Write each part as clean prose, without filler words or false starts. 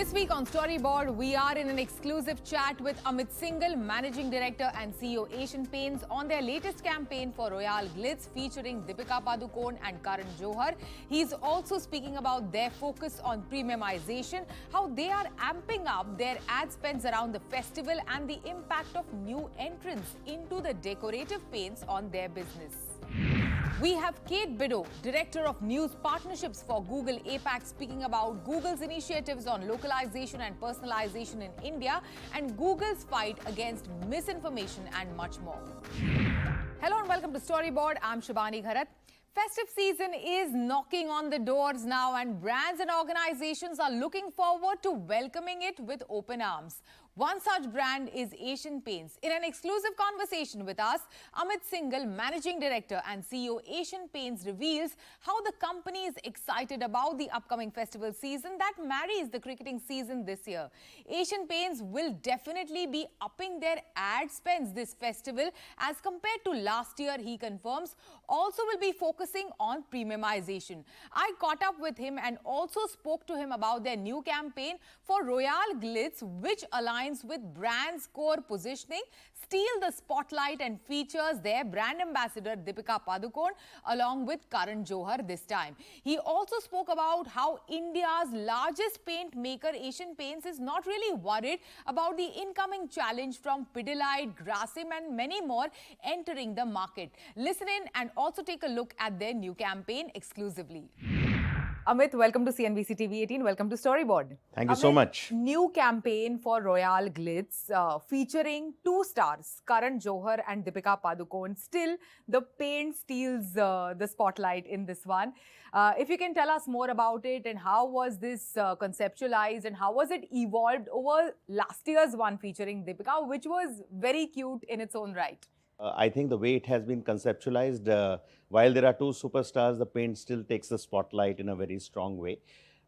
This week on Storyboard, we are in an exclusive chat with Amit Singhal, Managing Director and CEO Asian Paints, on their latest campaign for Royale Glitz featuring Deepika Padukone and Karan Johar. He's also speaking about their focus on premiumization, how they are amping up their ad spends around the festival and the impact of new entrants into the decorative paints on their business. We have Kate Biddow, Director of News Partnerships for Google APAC, speaking about Google's initiatives on localization and personalization in India and Google's fight against misinformation and much more. Hello and welcome to Storyboard. I'm Shibani Gharat. Festive season is knocking on the doors now, and brands and organizations are looking forward to welcoming it with open arms. One such brand is Asian Paints. In an exclusive conversation with us, Amit Singhal, Managing Director and CEO Asian Paints, reveals how the company is excited about the upcoming festival season that marries the cricketing season this year. Asian Paints will definitely be upping their ad spends this festival as compared to last year, he confirms. Also will be focusing on premiumization. I caught up with him and also spoke to him about their new campaign for Royale Glitz, which aligns with brands' core positioning, steal the spotlight and features their brand ambassador Deepika Padukone along with Karan Johar this time. He also spoke about how India's largest paint maker Asian Paints is not really worried about the incoming challenge from Pidilite, Grasim and many more entering the market. Listen in and also take a look at their new campaign exclusively. Amit, welcome to CNBC-TV18. Welcome to Storyboard. Thank you so much. New campaign for Royale Glitz featuring two stars, Karan Johar and Deepika Padukone. Still, the paint steals the spotlight in this one. If you can tell us more about it and how was this conceptualized and how was it evolved over last year's one featuring Deepika, which was very cute in its own right. I think the way it has been conceptualized, while there are two superstars, the paint still takes the spotlight in a very strong way.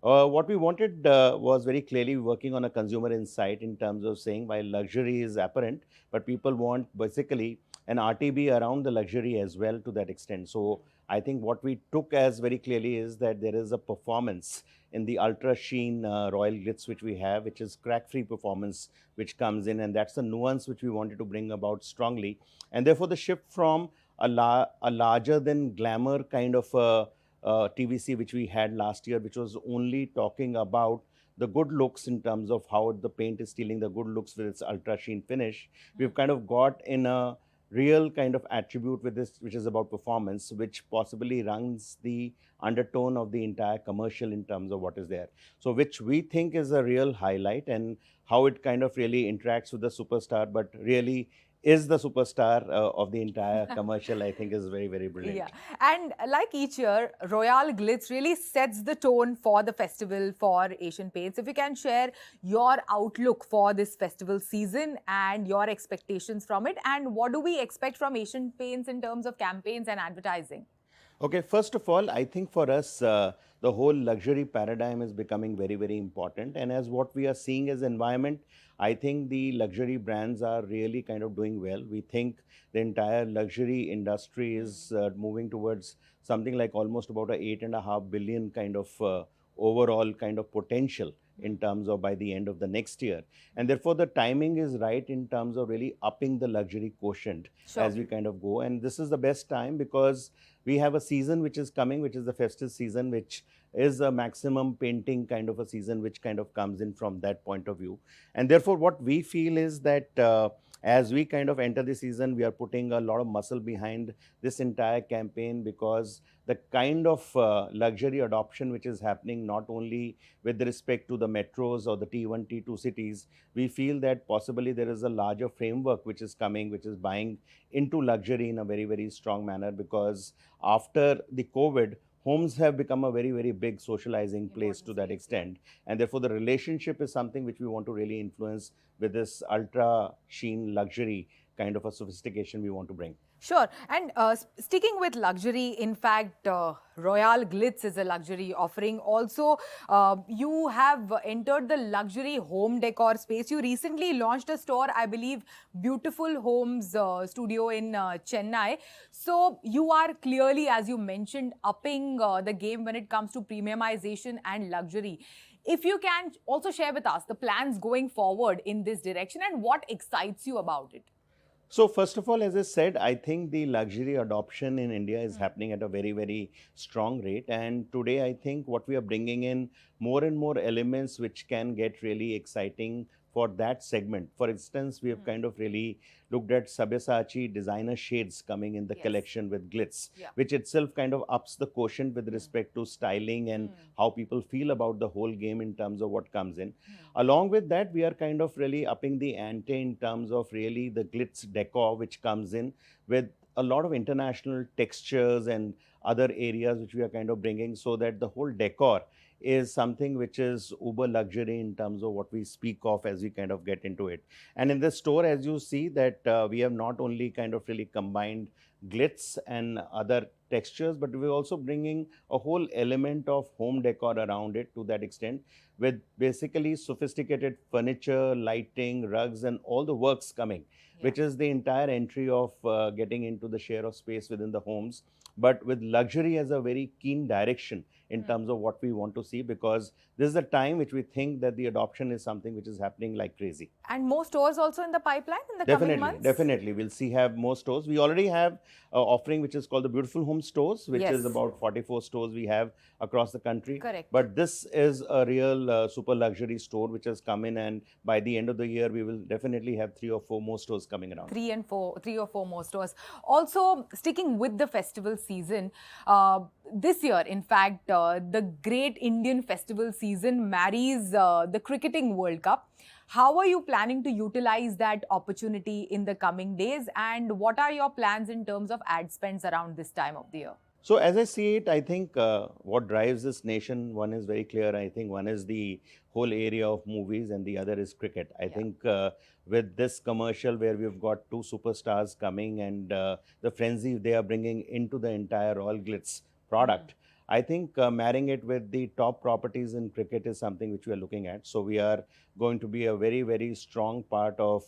What we wanted was very clearly working on a consumer insight in terms of saying while luxury is apparent, but people want basically an RTB around the luxury as well to that extent. So I think what we took as very clearly is that there is a performance in the ultra sheen Royal Glitz which we have, which is crack-free performance which comes in, and that's the nuance which we wanted to bring about strongly. And therefore the shift from a larger than glamour kind of TVC which we had last year, which was only talking about the good looks in terms of how the paint is stealing the good looks with its ultra sheen finish. We've kind of got in a real kind of attribute with this, which is about performance, which possibly runs the undertone of the entire commercial in terms of what is there. So which we think is a real highlight, and how it kind of really interacts with the superstar, but really is the superstar of the entire commercial, I think is very, very brilliant. Yeah, and like each year, Royale Glitz really sets the tone for the festival for Asian Paints. If you can share your outlook for this festival season and your expectations from it, and what do we expect from Asian Paints in terms of campaigns and advertising? Okay, first of all, I think for us, the whole luxury paradigm is becoming very, very important. And as what we are seeing as environment, I think the luxury brands are really kind of doing well. We think the entire luxury industry is moving towards something like almost about a $8.5 billion kind of overall kind of potential in terms of by the end of the next year. And therefore the timing is right in terms of really upping the luxury quotient as we kind of go. And this is the best time because we have a season which is coming, which is the festive season, which is a maximum painting kind of a season, which kind of comes in from that point of view. And therefore what we feel is that as we kind of enter the season, we are putting a lot of muscle behind this entire campaign, because the kind of luxury adoption which is happening not only with respect to the metros or the T1, T2 cities, we feel that possibly there is a larger framework which is coming, which is buying into luxury in a very, very strong manner, because after the COVID, homes have become a very, very big socializing place to that extent. And therefore, the relationship is something which we want to really influence with this ultra sheen luxury kind of a sophistication we want to bring. Sure. And sticking with luxury, in fact, Royale Glitz is a luxury offering. Also, you have entered the luxury home decor space. You recently launched a store, I believe, Beautiful Homes studio in Chennai. So you are clearly, as you mentioned, upping the game when it comes to premiumization and luxury. If you can also share with us the plans going forward in this direction and what excites you about it. So first of all, as I said, I think the luxury adoption in India is happening at a very, very strong rate. And today, I think what we are bringing in more and more elements which can get really exciting for that segment. For instance, we have kind of really looked at Sabyasachi designer shades coming in the Yes. collection with glitz, Yeah. which itself kind of ups the quotient with respect to styling and how people feel about the whole game in terms of what comes in. Along with that, we are kind of really upping the ante in terms of really the glitz decor, which comes in with a lot of international textures and other areas which we are kind of bringing, so that the whole decor is something which is uber luxury in terms of what we speak of as we kind of get into it. And in the store, as you see, that we have not only kind of really combined glitz and other textures, but we're also bringing a whole element of home decor around it to that extent, with basically sophisticated furniture, lighting, rugs, and all the works coming, which is the entire entry of getting into the share of space within the homes, but with luxury as a very keen direction in terms of what we want to see, because this is a time which we think that the adoption is something which is happening like crazy. And more stores also in the pipeline in the coming months? Definitely. We'll see have more stores. We already have offering which is called the Beautiful Home Stores, which is about 44 stores we have across the country. Correct. But this is a real super luxury store which has come in, and by the end of the year, we will definitely have 3 or 4 more stores coming around. 3 or 4 more stores. Also, sticking with the festival season, this year, in fact, the great Indian festival season marries the cricketing World Cup. How are you planning to utilize that opportunity in the coming days, and what are your plans in terms of ad spends around this time of the year? So as I see it, I think what drives this nation, one is very clear. I think one is the whole area of movies and the other is cricket. I think with this commercial where we've got 2 superstars coming and the frenzy they are bringing into the entire Royale Glitz product, I think marrying it with the top properties in cricket is something which we are looking at. So we are going to be a very, very strong part of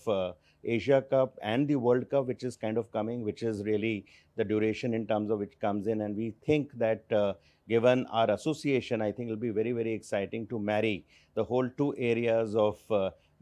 Asia Cup and the World Cup, which is kind of coming, which is really the duration in terms of which comes in. And we think that given our association, I think it'll be very, very exciting to marry the whole 2 areas of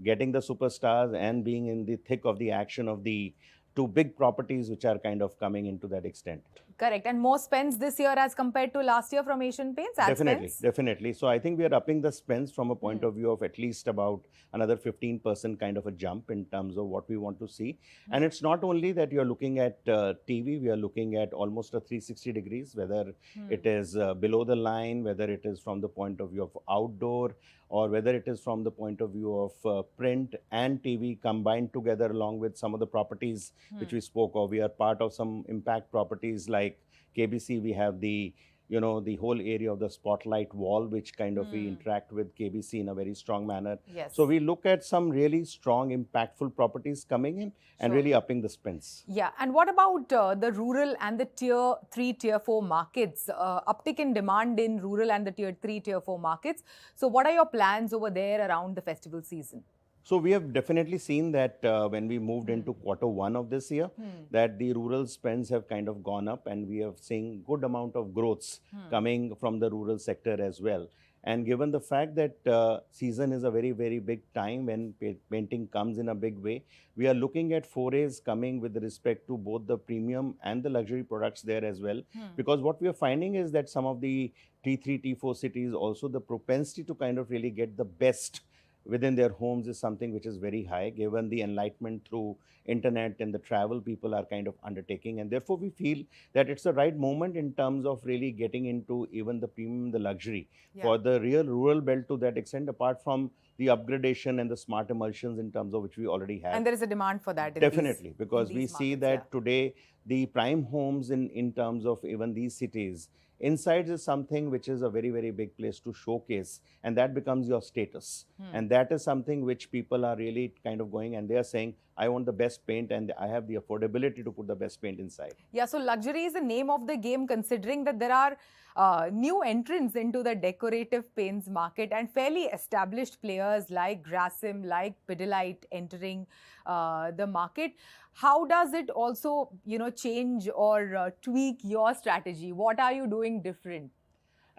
getting the superstars and being in the thick of the action of the 2 big properties which are kind of coming into that extent. Correct. And more spends this year as compared to last year from Asian Paints? Definitely. So I think we are upping the spends from a point of view of at least about another 15% kind of a jump in terms of what we want to see. And it's not only that you're looking at TV, we are looking at almost a 360 degrees, whether it is below the line, whether it is from the point of view of outdoor, or whether it is from the point of view of print and TV combined together along with some of the properties which we spoke of. We are part of some impact properties like KBC. We have the, the whole area of the spotlight wall, which kind of we interact with KBC in a very strong manner. Yes. So we look at some really strong, impactful properties coming in and really upping the spends. Yeah. And what about the rural and the tier 3, tier 4 markets? Uptick in demand in rural and the tier 3, tier 4 markets. So what are your plans over there around the festival season? So we have definitely seen that when we moved into Q1 of this year, that the rural spends have kind of gone up, and we have seen good amount of growths coming from the rural sector as well. And given the fact that season is a very, very big time when painting comes in a big way, we are looking at forays coming with respect to both the premium and the luxury products there as well. Because what we are finding is that some of the T3, T4 cities also, the propensity to kind of really get the best within their homes is something which is very high, given the enlightenment through internet and the travel people are kind of undertaking. And therefore, we feel that it's the right moment in terms of really getting into even the premium, the luxury for the real rural belt to that extent, apart from the upgradation and the smart emulsions in terms of which we already have. And there is a demand for that. Definitely, because we see that today the prime homes in terms of even these cities, inside is something which is a very, very big place to showcase, and that becomes your status. And that is something which people are really kind of going, and they are saying, I want the best paint and I have the affordability to put the best paint inside. Yeah, so luxury is the name of the game, considering that there are new entrants into the decorative paints market and fairly established players like Grasim, like Pidilite entering the market. How does it also, change or tweak your strategy? What are you doing different?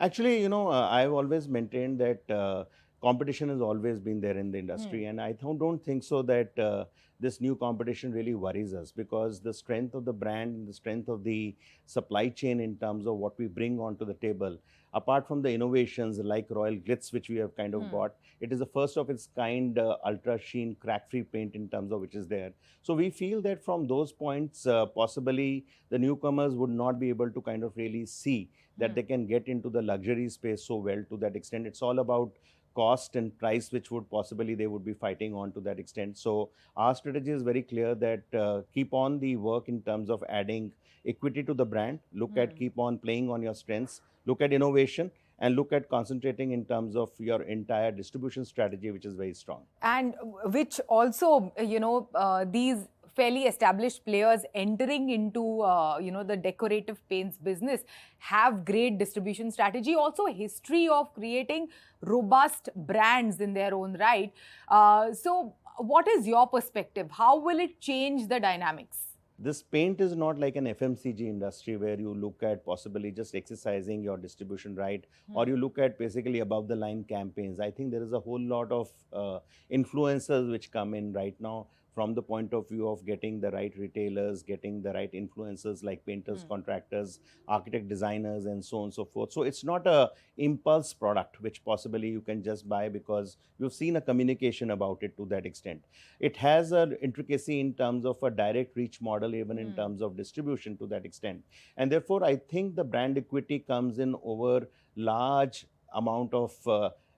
Actually, I've always maintained that competition has always been there in the industry, and I don't think so that this new competition really worries us, because the strength of the brand, the strength of the supply chain in terms of what we bring onto the table, apart from the innovations like Royal Glitz, which we have kind of got, it is the first of its kind ultra sheen crack-free paint in terms of which is there. So we feel that from those points, possibly the newcomers would not be able to kind of really see that they can get into the luxury space so well to that extent. It's all about cost and price, which would possibly they would be fighting on to that extent. So our strategy is very clear that keep on the work in terms of adding equity to the brand, look at keep on playing on your strengths, look at innovation, and look at concentrating in terms of your entire distribution strategy, which is very strong. And which also, these fairly established players entering into, the decorative paints business have great distribution strategy, also a history of creating robust brands in their own right. So what is your perspective? How will it change the dynamics? This paint is not like an FMCG industry where you look at possibly just exercising your distribution right, or you look at basically above the line campaigns. I think there is a whole lot of influencers which come in right now from the point of view of getting the right retailers, getting the right influencers like painters, contractors, architect, designers, and so on and so forth. So it's not a impulse product which possibly you can just buy because you've seen a communication about it to that extent. It has an intricacy in terms of a direct reach model, even in terms of distribution to that extent. And therefore, I think the brand equity comes in over large amount of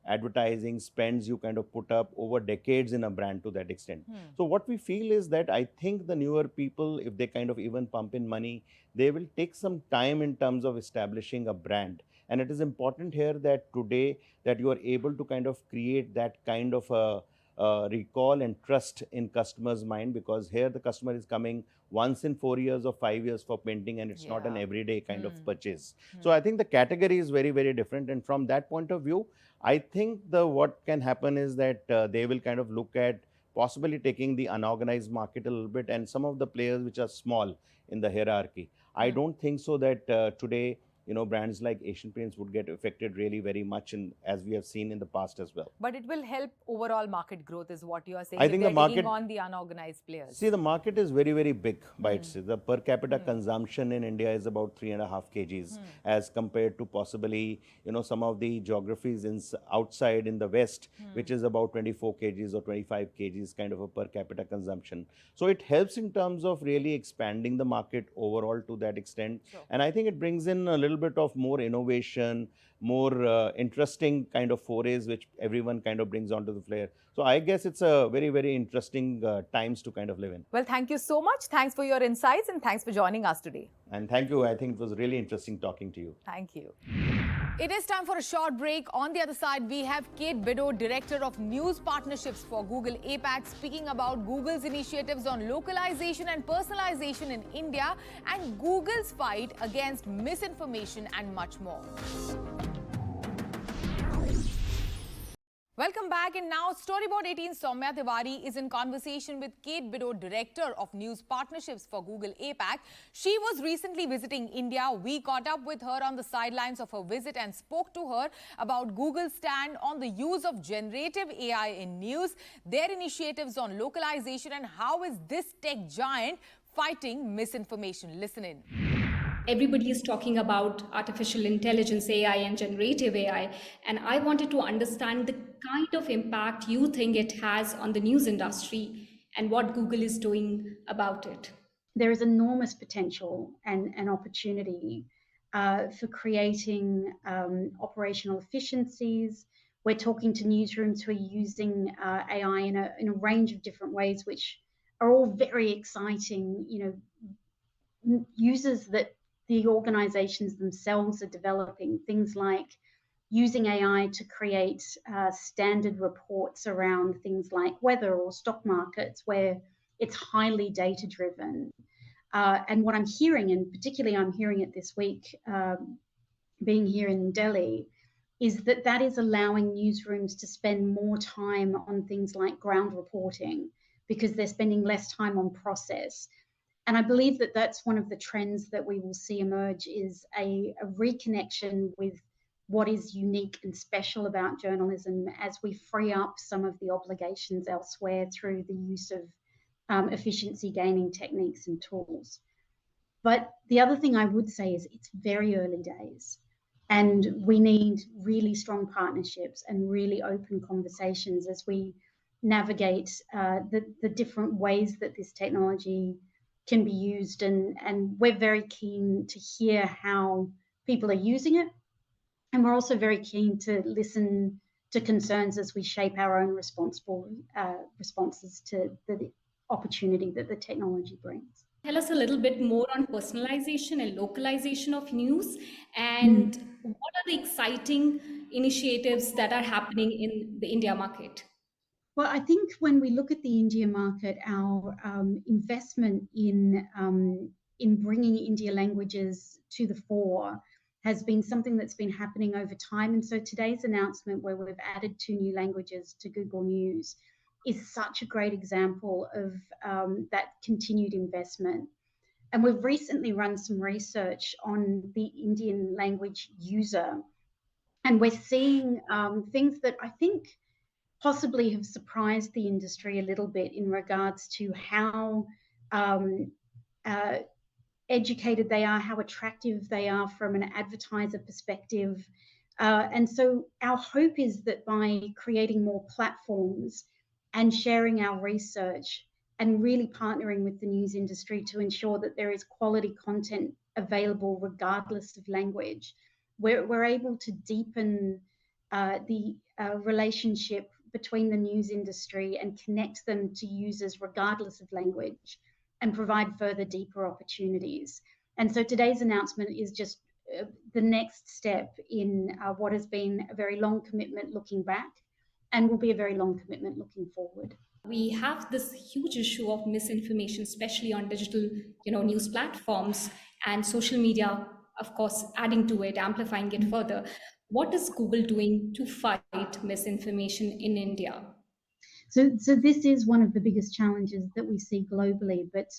advertising spends you kind of put up over decades in a brand to that extent. So what we feel is that I think the newer people, if they kind of even pump in money, they will take some time in terms of establishing a brand. And it is important here that today that you are able to kind of create that kind of a recall and trust in customers' mind, because here the customer is coming once in 4 years or 5 years for painting, and it's not an everyday kind of purchase. So I think the category is very, very different. And from that point of view, I think what can happen is that they will kind of look at possibly taking the unorganized market a little bit, and some of the players which are small in the hierarchy. I don't think so that today brands like Asian Paints would get affected really very much, as we have seen in the past as well. But it will help overall market growth, is what you are saying. I think the market, taking on the unorganized players. See, the market is very, very big by itself. The per capita consumption in India is about 3.5 kgs as compared to possibly, some of the geographies outside in the West, which is about 24 kgs or 25 kgs kind of a per capita consumption. So it helps in terms of really expanding the market overall to that extent. And I think it brings in a little bit of more innovation, more interesting kind of forays, which everyone kind of brings onto the flare. So I guess it's a very, very interesting times to kind of live in. Well, thank you so much. Thanks for your insights and thanks for joining us today. And thank you. I think it was really interesting talking to you. Thank you. It is time for a short break. On the other side, we have Kate Bidot, Director of News Partnerships for Google APAC, speaking about Google's initiatives on localization and personalization in India and Google's fight against misinformation and much more. Welcome back, and now Storyboard 18 Soumya Tiwari is in conversation with Kate Bidot, Director of News Partnerships for Google APAC. She was recently visiting India. We caught up with her on the sidelines of her visit and spoke to her about Google's stand on the use of generative AI in news, their initiatives on localization, and how is this tech giant fighting misinformation. Listen in. Everybody is talking about artificial intelligence, AI, and generative AI. And I wanted to understand the kind of impact you think it has on the news industry and what Google is doing about it. There is enormous potential and opportunity for creating operational efficiencies. We're talking to newsrooms who are using AI in a range of different ways, which are all very exciting, users that the organizations themselves are developing, things like using AI to create standard reports around things like weather or stock markets, where it's highly data-driven. And what I'm hearing, and particularly I'm hearing it this week, being here in Delhi, is that is allowing newsrooms to spend more time on things like ground reporting because they're spending less time on process. And I believe that's one of the trends that we will see emerge, is a reconnection with what is unique and special about journalism as we free up some of the obligations elsewhere through the use of efficiency gaining techniques and tools. But the other thing I would say is it's very early days, and we need really strong partnerships and really open conversations as we navigate the different ways that this technology can be used. And we're very keen to hear how people are using it. And we're also very keen to listen to concerns as we shape our own responsible responses to the opportunity that the technology brings. Tell us a little bit more on personalization and localization of news, and what are the exciting initiatives that are happening in the India market? Well, I think when we look at the India market, our investment in bringing India languages to the fore has been something that's been happening over time. And so today's announcement, where we've added 2 new languages to Google News, is such a great example of that continued investment. And we've recently run some research on the Indian language user, and we're seeing things that I think possibly have surprised the industry a little bit in regards to how educated they are, how attractive they are from an advertiser perspective. And so our hope is that by creating more platforms and sharing our research and really partnering with the news industry to ensure that there is quality content available regardless of language, we're able to deepen the relationship between the news industry and connect them to users regardless of language, and provide further deeper opportunities. And so today's announcement is just the next step in what has been a very long commitment looking back, and will be a very long commitment looking forward. We have this huge issue of misinformation, especially on digital, news platforms, and social media, of course, adding to it, amplifying it further. What is Google doing to fight misinformation in India? So this is one of the biggest challenges that we see globally, but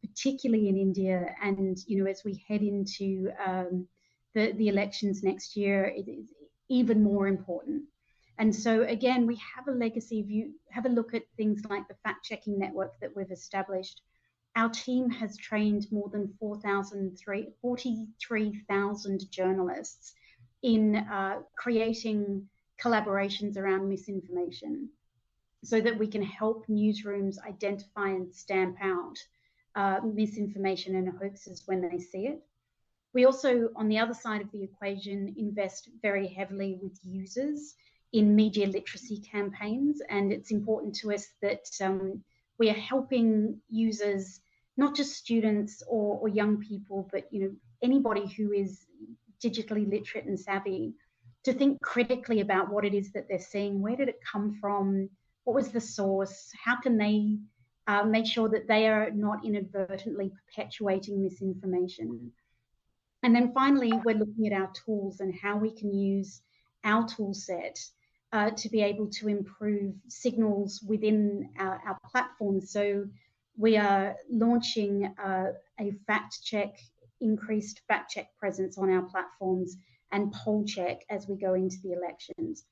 particularly in India, and as we head into the elections next year, it is even more important. And so again, we have a legacy. If you have a look at things like the fact-checking network that we've established, our team has trained more than 43,000 journalists in creating collaborations around misinformation, so that we can help newsrooms identify and stamp out misinformation and hoaxes when they see it. We also, on the other side of the equation, invest very heavily with users in media literacy campaigns. And it's important to us that we are helping users, not just students or young people, but anybody who is digitally literate and savvy, to think critically about what it is that they're seeing. Where did it come from? What was the source? How can they make sure that they are not inadvertently perpetuating misinformation? And then finally, we're looking at our tools and how we can use our tool set to be able to improve signals within our platforms. So we are launching a increased fact check presence on our platforms, and poll check as we go into the elections.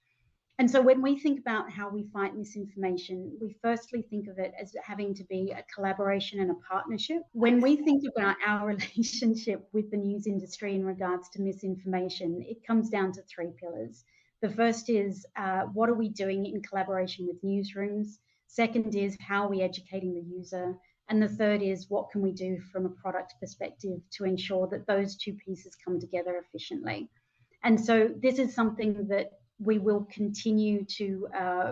And so when we think about how we fight misinformation, we firstly think of it as having to be a collaboration and a partnership. When we think about our relationship with the news industry in regards to misinformation, it comes down to 3 pillars. The first is what are we doing in collaboration with newsrooms? Second is how are we educating the user? And the third is what can we do from a product perspective to ensure that those 2 pieces come together efficiently? And so this is something that we will continue to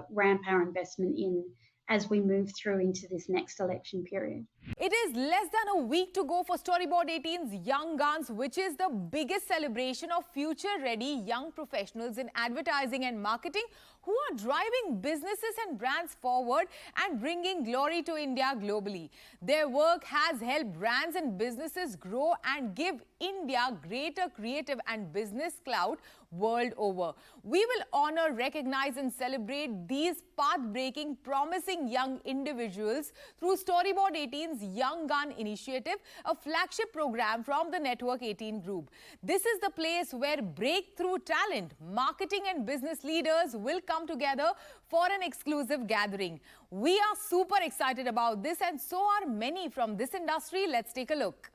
ramp our investment in as we move through into this next election period. It is less than a week to go for Storyboard 18's Young Guns, which is the biggest celebration of future-ready young professionals in advertising and marketing. who are driving businesses and brands forward and bringing glory to India globally. Their work has helped brands and businesses grow and give India greater creative and business clout world over. We will honor, recognize and celebrate these path-breaking, promising young individuals through Storyboard 18's Young Gun initiative, a flagship program from the Network 18 group. This is the place where breakthrough talent, marketing and business leaders will come together for an exclusive gathering. We are super excited about this, and so are many from this industry. Let's take a look.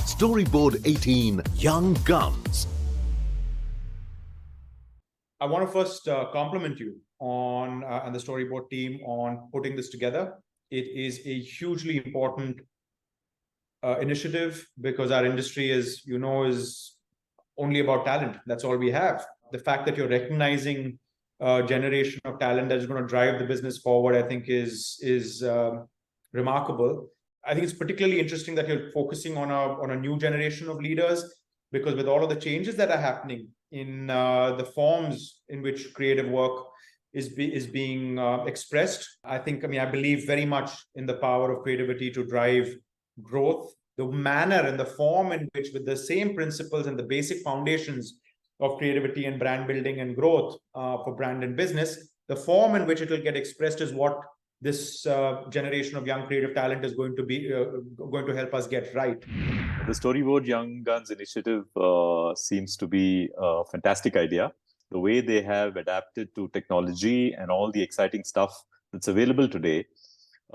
Storyboard 18 Young Guns. I want to first compliment you on and the Storyboard team on putting this together. It is a hugely important initiative because our industry is only about talent. That's all we have. The fact that you're recognizing a generation of talent that is going to drive the business forward, I think is remarkable. I think it's particularly interesting that you're focusing on a new generation of leaders, because with all of the changes that are happening in the forms in which creative work is being expressed, I believe very much in the power of creativity to drive growth. The manner and the form in which, with the same principles and the basic foundations of creativity and brand building and growth for brand and business, the form in which it will get expressed is what this generation of young creative talent is going to help us get right. The Storyboard Young Guns initiative seems to be a fantastic idea. The way they have adapted to technology and all the exciting stuff that's available today,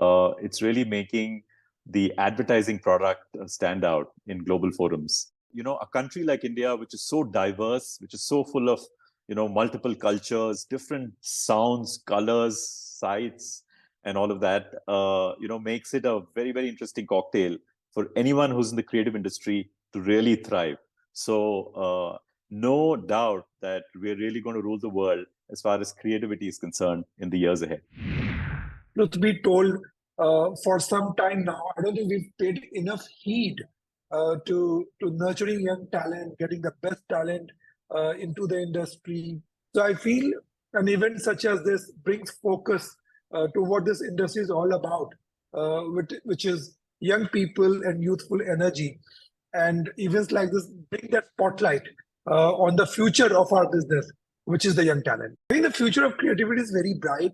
it's really making the advertising product stand out in global forums. A country like India, which is so diverse, which is so full of, multiple cultures, different sounds, colors, sights, and all of that, makes it a very, very interesting cocktail for anyone who's in the creative industry to really thrive. So no doubt that we're really going to rule the world as far as creativity is concerned in the years ahead. To be told for some time now, I don't think we've paid enough heed to nurturing young talent, getting the best talent into the industry. So I feel an event such as this brings focus to what this industry is all about, which is young people and youthful energy. And events like this bring that spotlight on the future of our business, which is the young talent. I think the future of creativity is very bright.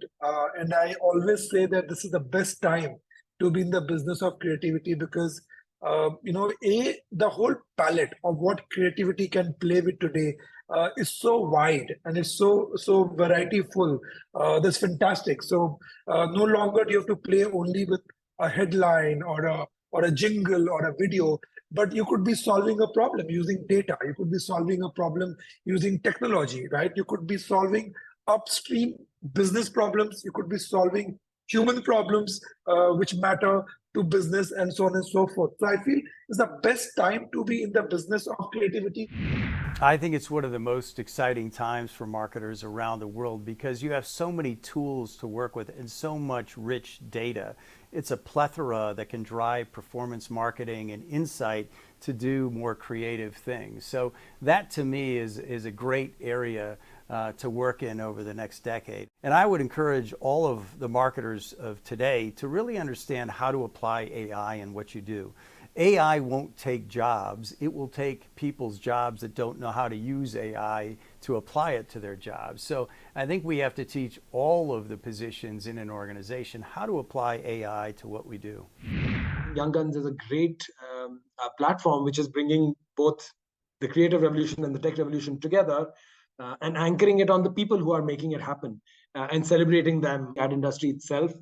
And I always say that this is the best time to be in the business of creativity because, the whole palette of what creativity can play with today is so wide and it's so variety-full. That's fantastic. So no longer do you have to play only with a headline or a jingle or a video, but you could be solving a problem using data. You could be solving a problem using technology, right? You could be solving upstream business problems. You could be solving human problems which matter to business and so on and so forth. So I feel it's the best time to be in the business of creativity. I think it's one of the most exciting times for marketers around the world because you have so many tools to work with and so much rich data. It's a plethora that can drive performance marketing and insight to do more creative things. So that to me is a great area to work in over the next decade. And I would encourage all of the marketers of today to really understand how to apply AI in what you do. AI won't take jobs. It will take people's jobs that don't know how to use AI to apply it to their jobs. So I think we have to teach all of the positions in an organization how to apply AI to what we do. YoungGuns is a great platform which is bringing both the creative revolution and the tech revolution together and anchoring it on the people who are making it happen and celebrating them. Ad industry itself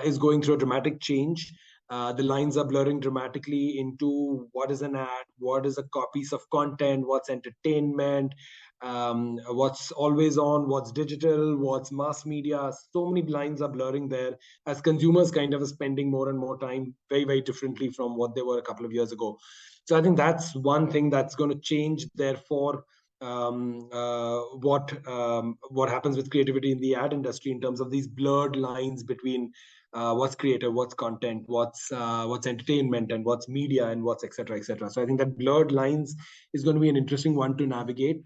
is going through a dramatic change. The lines are blurring dramatically into what is an ad, what is a piece of content, what's entertainment, what's always on, what's digital, what's mass media. So many lines are blurring there as consumers kind of are spending more and more time very, very differently from what they were a couple of years ago. So I think that's one thing that's going to change. Therefore, what happens with creativity in the ad industry in terms of these blurred lines between what's creative, what's content, what's entertainment, and what's media, and what's et cetera, et cetera. So I think that blurred lines is going to be an interesting one to navigate.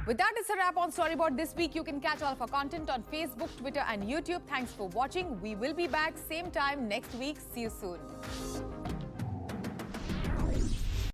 With that, it's a wrap on Storyboard this week. You can catch all of our content on Facebook, Twitter, and YouTube. Thanks for watching. We will be back same time next week. See you soon.